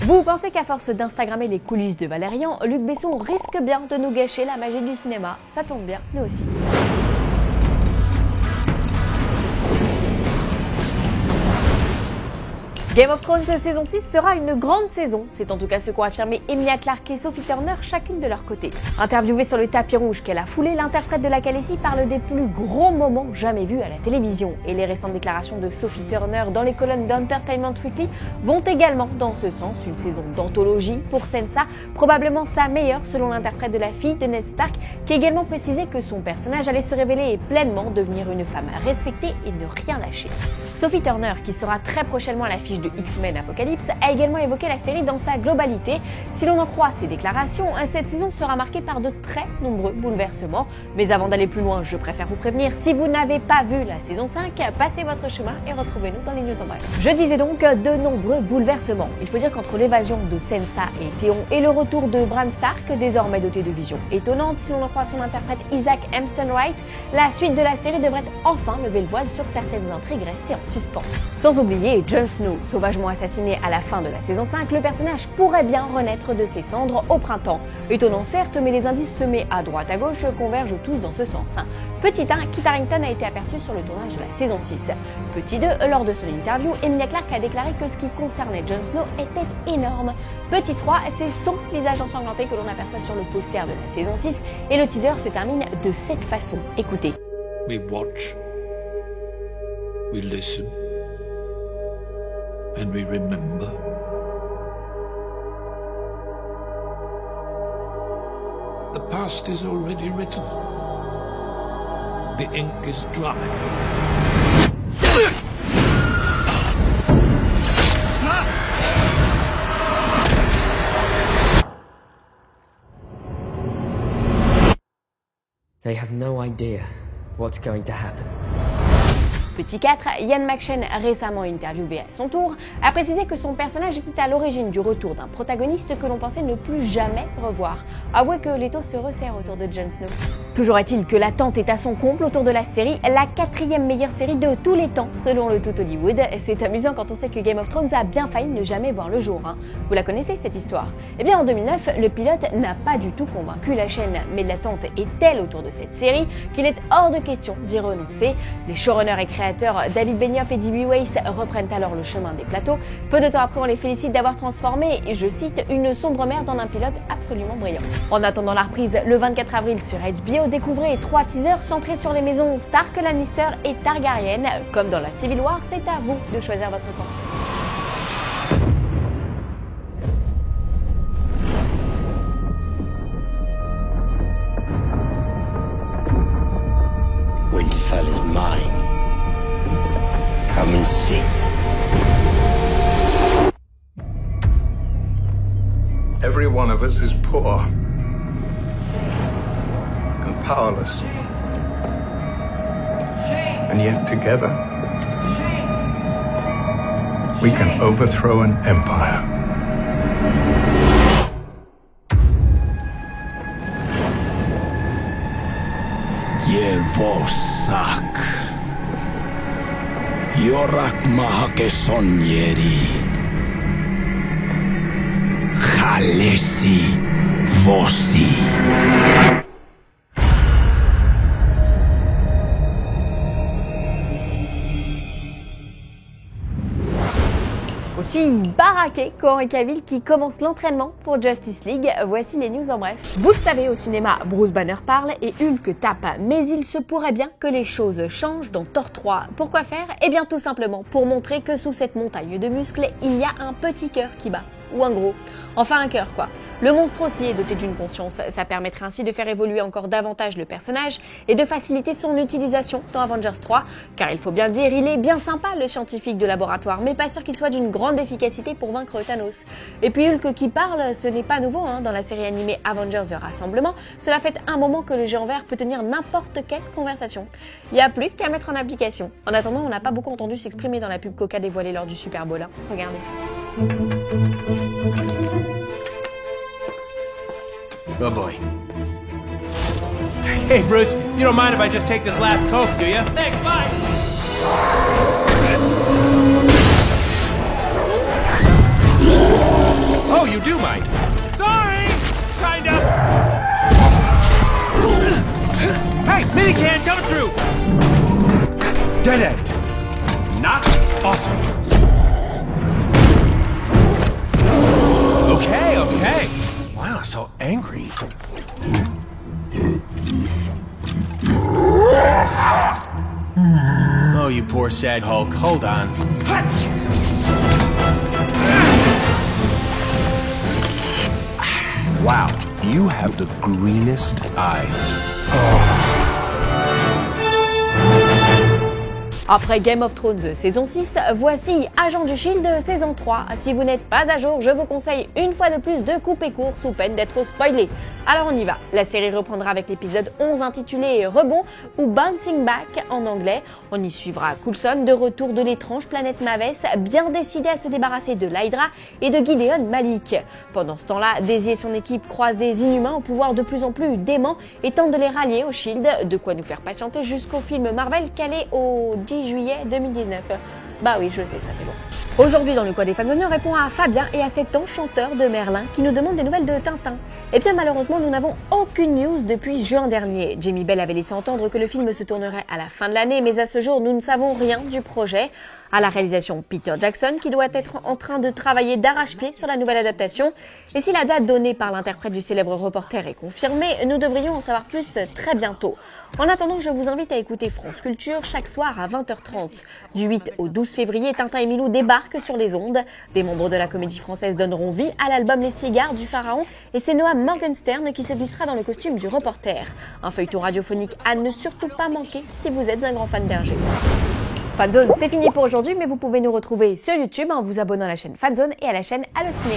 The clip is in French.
Vous pensez qu'à force d'Instagrammer les coulisses de Valérian, Luc Besson risque bien de nous gâcher la magie du cinéma? Ça tombe bien, nous aussi. Game of Thrones saison 6 sera une grande saison, c'est en tout cas ce qu'ont affirmé Emilia Clarke et Sophie Turner chacune de leur côté. Interviewée sur le tapis rouge qu'elle a foulé, l'interprète de la Khaleesi parle des plus gros moments jamais vus à la télévision, et les récentes déclarations de Sophie Turner dans les colonnes d'Entertainment Weekly vont également dans ce sens, une saison d'anthologie pour Sansa, probablement sa meilleure selon l'interprète de la fille de Ned Stark, qui a également précisé que son personnage allait se révéler et pleinement devenir une femme respectée et ne rien lâcher. Sophie Turner, qui sera très prochainement à l'affiche de X-Men Apocalypse, a également évoqué la série dans sa globalité. Si l'on en croit ses déclarations, cette saison sera marquée par de très nombreux bouleversements. Mais avant d'aller plus loin, je préfère vous prévenir, si vous n'avez pas vu la saison 5, passez votre chemin et retrouvez-nous dans les news en bref. Je disais donc de nombreux bouleversements. Il faut dire qu'entre l'évasion de Sansa et Théon et le retour de Bran Stark, désormais doté de visions étonnantes, si l'on en croit son interprète Isaac Hempston Wright, la suite de la série devrait enfin lever le voile sur certaines intrigues restées en suspens. Sans oublier Jon Snow, sauvagement assassiné à la fin de la saison 5, le personnage pourrait bien renaître de ses cendres au printemps. Étonnant certes, mais les indices semés à droite à gauche convergent tous dans ce sens. Petit 1, Kit Harington a été aperçu sur le tournage de la saison 6. Petit 2, lors de son interview, Emilia Clarke a déclaré que ce qui concernait Jon Snow était énorme. Petit 3, c'est son visage ensanglanté que l'on aperçoit sur le poster de la saison 6 et le teaser se termine de cette façon. Écoutez. We watch, we listen, and we remember. The past is already written. The ink is dry. They have no idea what's going to happen. Petit 4, Ian McShane, récemment interviewé à son tour, a précisé que son personnage était à l'origine du retour d'un protagoniste que l'on pensait ne plus jamais revoir. Avouez que l'étau se resserre autour de Jon Snow. Toujours est-il que l'attente est à son comble autour de la série, la 4e meilleure série de tous les temps selon le Tout Hollywood. C'est amusant quand on sait que Game of Thrones a bien failli ne jamais voir le jour. Vous la connaissez cette histoire? Eh bien en 2009, le pilote n'a pas du tout convaincu la chaîne, mais l'attente est telle autour de cette série qu'il est hors de question d'y renoncer. Les showrunners et créateurs David Benioff et D.B. Weiss reprennent alors le chemin des plateaux. Peu de temps après, on les félicite d'avoir transformé, et je cite, une sombre merde en un pilote absolument brillant. En attendant la reprise, le 24 avril sur HBO, découvrez 3 teasers centrés sur les maisons Stark, Lannister et Targaryen. Comme dans la Civil War, c'est à vous de choisir votre camp. Winterfell is mine. Come and see. Every one of us is poor and powerless. And yet together, we can overthrow an empire. Yevosak. Yorak Mahakesonyeri. Khaleesi Vosi. Aussi baraqué qu'Henry Cavill qui commence l'entraînement pour Justice League. Voici les news en bref. Vous le savez, au cinéma, Bruce Banner parle et Hulk tape. Mais il se pourrait bien que les choses changent dans Thor 3. Pourquoi faire? Eh bien tout simplement pour montrer que sous cette montagne de muscles, il y a un petit cœur qui bat. Ou un gros. Enfin un cœur quoi. Le monstre aussi est doté d'une conscience. Ça permettrait ainsi de faire évoluer encore davantage le personnage et de faciliter son utilisation dans Avengers 3. Car il faut bien le dire, il est bien sympa le scientifique de laboratoire, mais pas sûr qu'il soit d'une grande efficacité pour vaincre Thanos. Et puis Hulk qui parle, ce n'est pas nouveau dans la série animée Avengers The Rassemblement. Cela fait un moment que le géant vert peut tenir n'importe quelle conversation. Il n'y a plus qu'à mettre en application. En attendant, on n'a pas beaucoup entendu s'exprimer dans la pub Coca dévoilée lors du Super Bowl. Regardez. Oh boy. Hey Bruce, you don't mind if I just take this last Coke, do you? Thanks, bye! you do mind. Sorry! Kind of. Hey, minican coming through! Dead end. Not awesome. Okay, okay. Wow, so angry. Oh, you poor sad Hulk. Hold on. Wow, you have the greenest eyes. Après Game of Thrones saison 6, voici Agent du Shield saison 3. Si vous n'êtes pas à jour, je vous conseille une fois de plus de couper court sous peine d'être spoilé. Alors on y va. La série reprendra avec l'épisode 11 intitulé Rebond ou Bouncing Back en anglais. On y suivra Coulson de retour de l'étrange planète Maves, bien décidé à se débarrasser de l'Hydra et de Gideon Malik. Pendant ce temps-là, Daisy et son équipe croisent des inhumains au pouvoir de plus en plus dément et tentent de les rallier au Shield, de quoi nous faire patienter jusqu'au film Marvel calé au 10 juillet 2019. Bah oui, je sais, ça fait long. Aujourd'hui, dans le coin des fans, on répond à Fabien et à cet enchanteur de Merlin qui nous demande des nouvelles de Tintin. Et bien malheureusement, nous n'avons aucune news depuis juin dernier. Jamie Bell avait laissé entendre que le film se tournerait à la fin de l'année, mais à ce jour, nous ne savons rien du projet. À la réalisation, Peter Jackson, qui doit être en train de travailler d'arrache-pied sur la nouvelle adaptation. Et si la date donnée par l'interprète du célèbre reporter est confirmée, nous devrions en savoir plus très bientôt. En attendant, je vous invite à écouter France Culture chaque soir à 20h30. Du 8 au 12 février, Tintin et Milou débarquent sur les ondes. Des membres de la Comédie Française donneront vie à l'album Les Cigares du Pharaon et c'est Noah Morgenstern qui se glissera dans le costume du reporter. Un feuilleton radiophonique à ne surtout pas manquer si vous êtes un grand fan d'Hergé. Fanzone, c'est fini pour aujourd'hui, mais vous pouvez nous retrouver sur YouTube en vous abonnant à la chaîne Fanzone et à la chaîne Allociné.